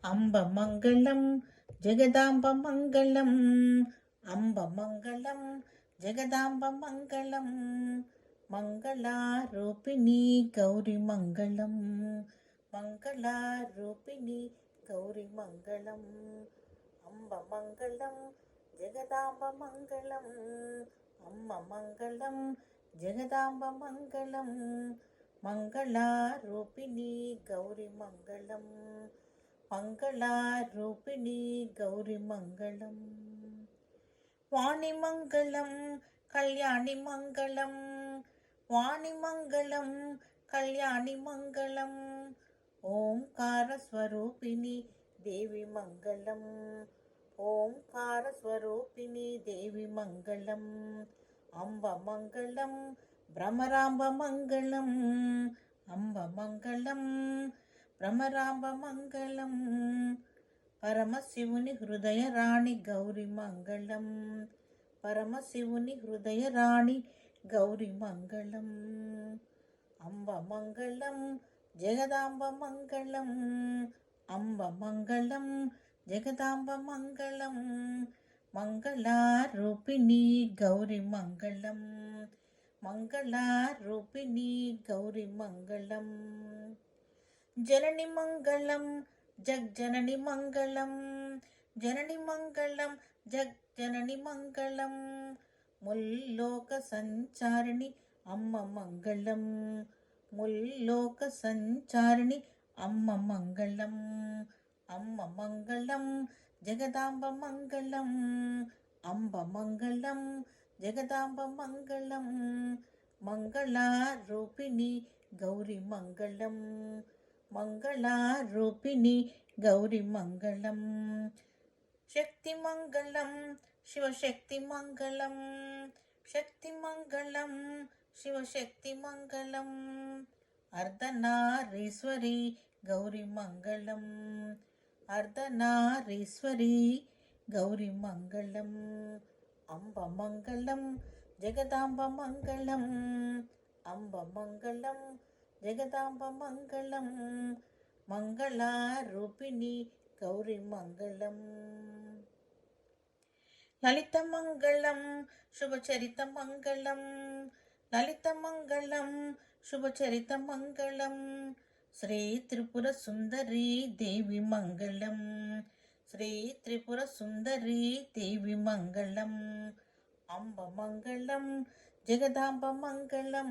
అంబమంగళం జగదాంబమంగళం అంబమంగళం జగదాంబమంగళం మంగళారూపిణి గౌరి మంగళం మంగళారూపిణి గౌరి మంగళం అంబమంగళం జగదాంబమంగళం అమ్మమంగళం జగదాంబమంగళం మంగళారూపిణి గౌరి మంగళం మంగళారూపిణి గౌరి మంగళం వాణి మంగళం కళ్యాణి మంగళం వాణి మంగళం కళ్యాణి మంగళం ఓంకార స్వరూపిణి దేవి మంగళం ఓంకార స్వరూపిణి దేవి మంగళం అంబ మంగళం భ్రమరాంబ మంగళం అంబ మంగళం భ్రమరాంబ మంగళం పరమశివుని హృదయ రాణి గౌరి మంగళం పరమశివుని హృదయ రాణి గౌరి మంగళం అంబ మంగళం జగదాంబ మంగళం అంబ మంగళం జగదాంబ మంగళం మంగళారూపిణి గౌరి మంగళం మంగళారూపిణి గౌరి మంగళం జనని మంగళం జగజనని మంగళం జనని మంగళం జగజనని మంగళం ముల్లోక సంచారిణి అమ్మ మంగళం ముల్లోక సంచారిణి అమ్మ మంగళం అమ్మ మంగళం జగదాంబ మంగళం అంబ మంగళం జగదాంబ మంగళం మంగళారూపిణి గౌరి మంగళం మంగళారూపిణి గౌరి మంగళం శక్తి మంగళం శివశక్తి మంగళం శక్తి మంగళం శివశక్తి మంగళం అర్ధనారీశ్వరి గౌరి మంగళం అర్ధనారీశ్వరి గౌరి మంగళం అంబ మంగళం జగదాంబ మంగళం అంబ మంగళం జగదాంబ మంగళం మంగళారూపిణి గౌరి మంగళం లలిత మంగళం శుభచరిత మంగళం లలిత మంగళం శుభచరిత మంగళం శ్రీ త్రిపుర సుందరి దేవి మంగళం శ్రీ త్రిపుర సుందరి దేవి మంగళం అంబ మంగళం జగదాంబ మంగళం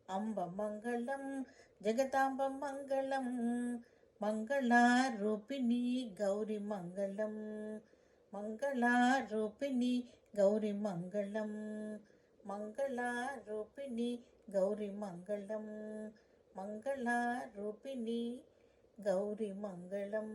అంబ మంగళం జగదాంబ మంగళం మంగళారూపిణి గౌరి మంగళం మంగళారూపిణి గౌరి మంగళం మంగళారూపిణి గౌరి మంగళం మంగళారూపిణి గౌరి మంగళం